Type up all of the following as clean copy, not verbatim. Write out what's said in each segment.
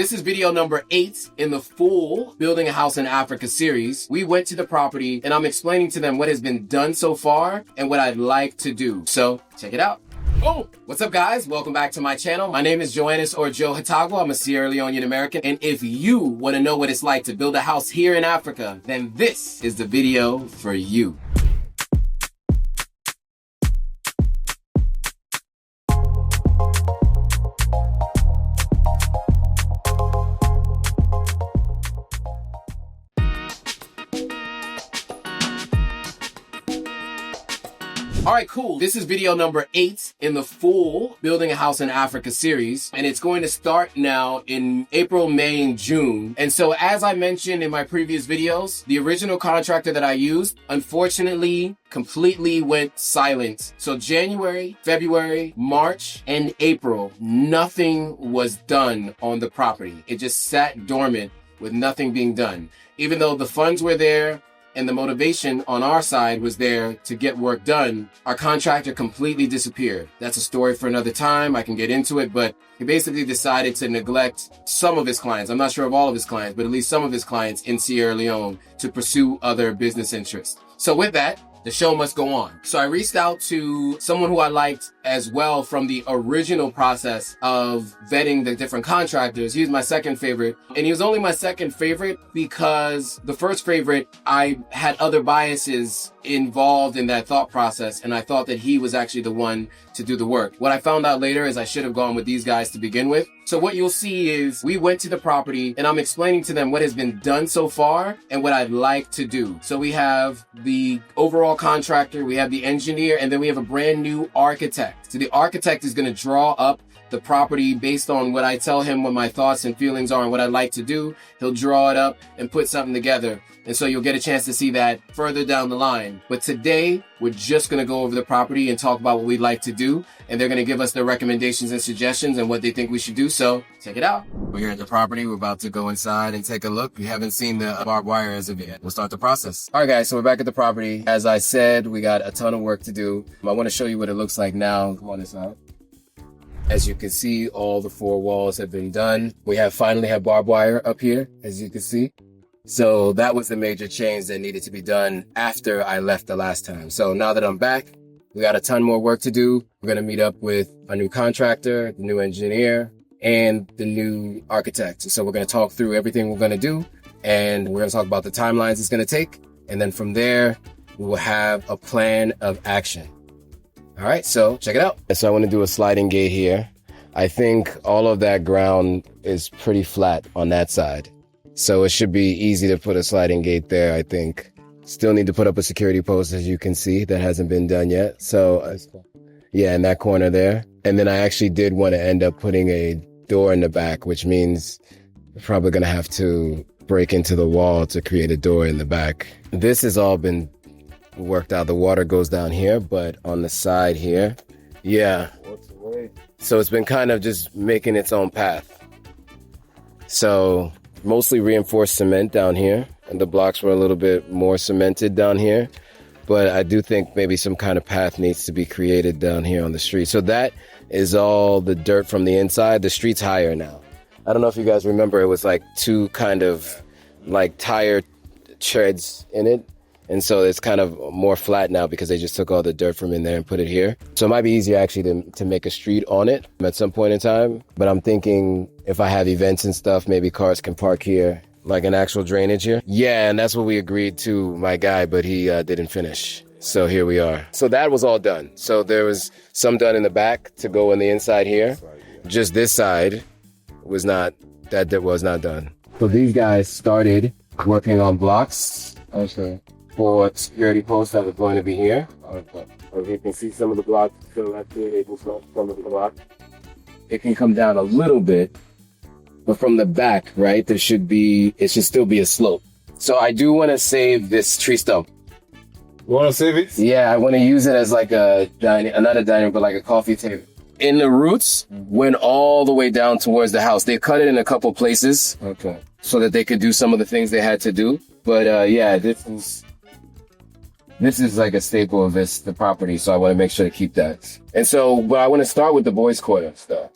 This is video number 8 in the full Building a House in Africa series. We went to the property and I'm explaining to them what has been done so far and what I'd like to do. So check it out. Oh, what's up guys? Welcome back to my channel. My name is Joe Hotagua. I'm a Sierra Leonean American. And if you want to know what it's like to build a house here in Africa, then this is the video for you. All right, cool. This is video number 8 in the full Building a House in Africa series, and it's going to start now in April, May, and June. And so as I mentioned in my previous videos, the original contractor that I used, unfortunately, completely went silent. So January, February, March, and April, nothing was done on the property. It just sat dormant with nothing being done. Even though the funds were there, and the motivation on our side was there to get work done, our contractor completely disappeared. That's a story for another time. I can get into it, but he basically decided to neglect some of his clients. I'm not sure of all of his clients, but at least some of his clients in Sierra Leone to pursue other business interests. So with that, the show must go on. So I reached out to someone who I liked as well from the original process of vetting the different contractors. He was my second favorite, and he was only my second favorite because the first favorite, I had other biases involved in that thought process, and I thought that he was actually the one to do the work. What I found out later is I should have gone with these guys to begin with. So what you'll see is we went to the property and I'm explaining to them what has been done so far and what I'd like to do. So we have the overall contractor, we have the engineer, and then we have a brand new architect. So the architect is going to draw up the property based on what I tell him, what my thoughts and feelings are and what I'd like to do. He'll draw it up and put something together. And so you'll get a chance to see that further down the line. But today, we're just going to go over the property and talk about what we'd like to do. And they're going to give us their recommendations and suggestions and what they think we should do. So check it out. We're here at the property. We're about to go inside and take a look. We haven't seen the barbed wire as of yet. We'll start the process. All right, guys. So we're back at the property. As I said, we got a ton of work to do. I want to show you what it looks like now. Come on this side. As you can see, all the 4 walls have been done. We finally have barbed wire up here, as you can see. So that was the major change that needed to be done after I left the last time. So now that I'm back, we got a ton more work to do. We're going to meet up with a new contractor, the new engineer, and the new architect. So we're going to talk through everything we're going to do, and we're going to talk about the timelines it's going to take. And then from there, we will have a plan of action. All right, so check it out. So I want to do a sliding gate here. I think all of that ground is pretty flat on that side. So it should be easy to put a sliding gate there, I think. Still need to put up a security post, as you can see. That hasn't been done yet. So yeah, in that corner there. And then I actually did want to end up putting a door in the back, which means we're probably going to have to break into the wall to create a door in the back. This has all been worked out. The water goes down here, but on the side here, yeah. What's the way? So it's been kind of just making its own path. So mostly reinforced cement down here, and the blocks were a little bit more cemented down here. But I do think maybe some kind of path needs to be created down here on the street. So that is all the dirt from the inside. The street's higher now. I don't know if you guys remember, it was like 2 kind of like tire treads in it. And so it's kind of more flat now because they just took all the dirt from in there and put it here. So it might be easier actually to make a street on it at some point in time. But I'm thinking if I have events and stuff, maybe cars can park here, like an actual drainage here. Yeah, and that's what we agreed to, my guy, but he didn't finish. So here we are. So that was all done. So there was some done in the back to go on the inside here. Just this side was not done. So these guys started working on blocks. Okay. For security posts that are going to be here. Okay. As you can see, some of the blocks still have to able to some of the blocks. It can come down a little bit, but from the back, right, it should still be a slope. So I do want to save this tree stump. You want to save it? Yeah, I want to use it as like not a dining, but like a coffee table. And the roots went all the way down towards the house. They cut it in a couple places. Okay. So that they could do some of the things they had to do. But yeah, this is like a staple of the property, so I want to make sure to keep that. And so, but I want to start with the boys' quarter stuff.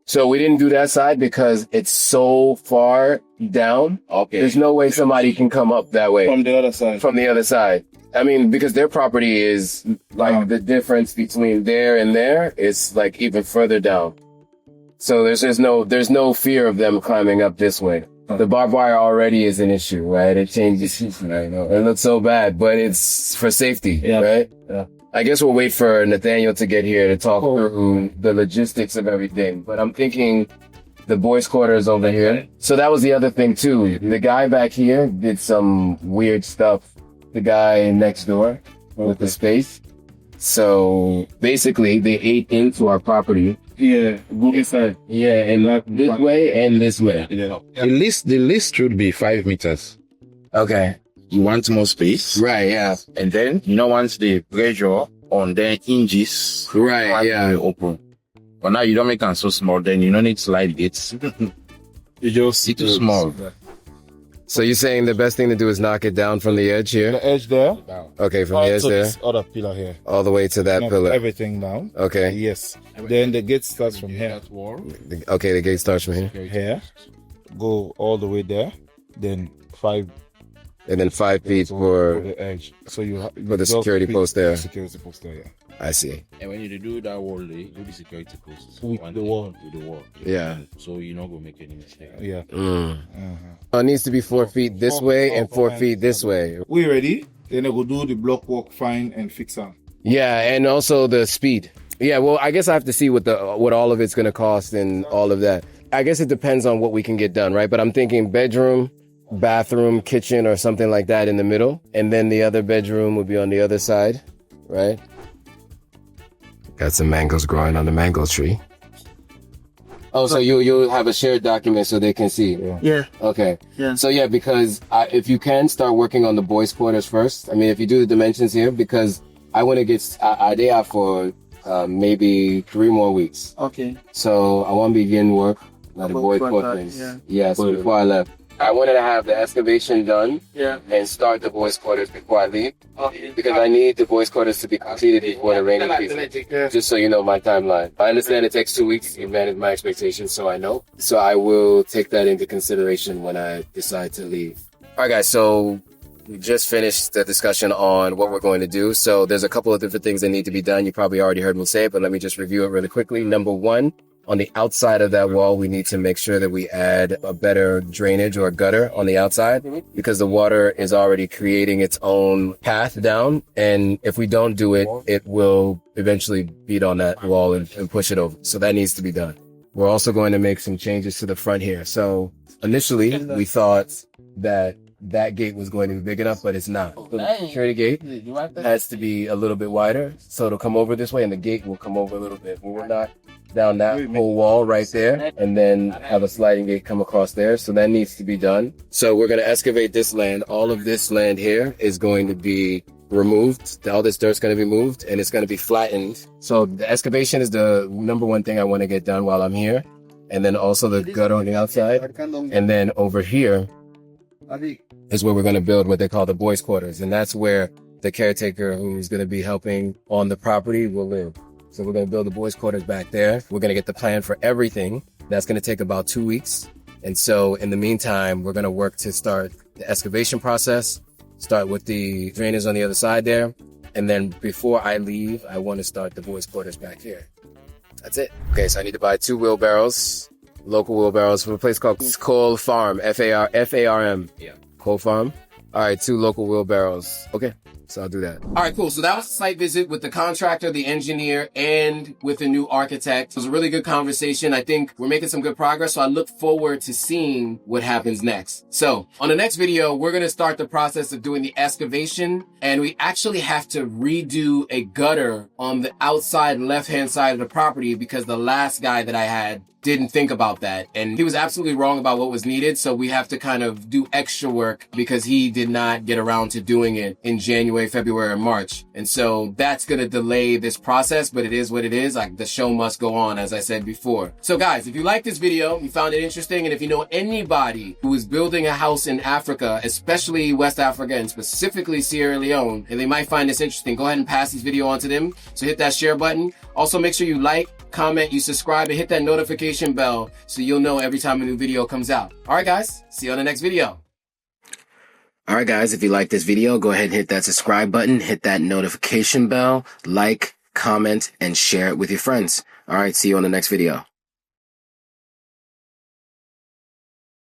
So we didn't do that side because it's so far down. Okay. There's no way somebody can come up that way. From the other side. From the other side. I mean, because their property is like the difference between there and there is like even further down. So there's no fear of them climbing up this way. The barbed wire already is an issue, right? It changes. I know. It looks so bad, but it's for safety, right? Yeah. I guess we'll wait for Nathaniel to get here to talk through the logistics of everything. But I'm thinking the boys' quarters over here. So that was the other thing too. The guy back here did some weird stuff. The guy next door with the space. So basically they ate into our property. Yeah. Yeah, and this way and this way. Yeah. The list should be 5 meters. Okay. You want more space. Right, yeah. And then, once the pressure on the hinges. Right, yeah. Open. But now you don't make them so small, then you don't need slide gates. You just It's too small. So you're saying the best thing to do is knock it down from the edge here? the edge there. Okay, from the edge to there, this other pillar here. all the way to that Knock pillar. everything down. Okay. Yes. Then the gate starts from here. Okay, the gate starts from here. Here. Go all the way there. Then 5 And then 5 feet for for, the edge. So you have for the security post there. Security post there, yeah. I see. And when you do that wall, they do the security posts. With the wall. With the wall. Yeah. So you're not going to make any mistake. Yeah. It needs to be 4 feet this way and 4 feet this way. We ready? Then I go do the block work, fine and fix them. Yeah, and also the speed. Yeah, well, I guess I have to see what all of it's going to cost and all of that. I guess it depends on what we can get done, right? But I'm thinking bedroom, bathroom, kitchen, or something like that in the middle. And then the other bedroom would be on the other side, right? Got some mangoes growing on the mango tree. Oh, so you'll have a shared document so they can see. Yeah. Okay. Yeah. So yeah, because if you can start working on the boys' quarters first. I mean, if you do the dimensions here, because I want to get they are for maybe 3 more weeks. Okay. So I want to begin work at the boys' quarters. Yeah. Yes, before I left. I wanted to have the excavation done Yeah. and start the boys' quarters before I leave, Okay. because I need the boys' quarters to be completed before the rainy season. Just so you know my timeline. I understand it takes 2 weeks to manage my expectations, so I know. So I will take that into consideration when I decide to leave. All right, guys. So we just finished the discussion on what we're going to do. So there's a couple of different things that need to be done. You probably already heard me say it, but let me just review it really quickly. Number 1, on the outside of that wall, we need to make sure that we add a better drainage or gutter on the outside, because the water is already creating its own path down. And if we don't do it, it will eventually beat on that wall and push it over. So that needs to be done. We're also going to make some changes to the front here. So initially we thought that gate was going to be big enough, but it's not. The security gate has to be a little bit wider. So it'll come over this way and the gate will come over a little bit. We'll knock down that whole wall right there and then have a sliding gate come across there. So that needs to be done. So we're going to excavate this land. All of this land here is going to be removed. All this dirt's going to be moved and it's going to be flattened. So the excavation is the number 1 thing I want to get done while I'm here. And then also the gutter on the outside. And then over here is where we're going to build what they call the boys' quarters. And that's where the caretaker who's going to be helping on the property will live. So we're going to build the boys' quarters back there. We're going to get the plan for everything. That's going to take about 2 weeks. And so in the meantime, we're going to work to start the excavation process, start with the drainage on the other side there. And then before I leave, I want to start the boys' quarters back here. That's it. Okay, so I need to buy 2 wheelbarrows, local wheelbarrows from a place called Cole Farm, F-A-R-M. Yeah. Cole Farm. All right, 2 local wheelbarrows. Okay, so I'll do that. All right, cool. So that was the site visit with the contractor, the engineer, and with the new architect. It was a really good conversation. I think we're making some good progress, so I look forward to seeing what happens next. So on the next video, we're going to start the process of doing the excavation, and we actually have to redo a gutter on the outside left-hand side of the property because the last guy that I had didn't think about that. And he was absolutely wrong about what was needed. So we have to kind of do extra work because he did not get around to doing it in January, February, or March. And so that's going to delay this process, but it is what it is. Like, the show must go on, as I said before. So guys, if you like this video, you found it interesting, and if you know anybody who is building a house in Africa, especially West Africa and specifically Sierra Leone, and they might find this interesting, go ahead and pass this video on to them. So hit that share button. Also, make sure you like, comment, you subscribe, and hit that notification bell so you'll know every time a new video comes out. All right, guys, see you on the next video. All right, guys, if you like this video, go ahead and hit that subscribe button, hit that notification bell, like, comment, and share it with your friends. All right, see you on the next video.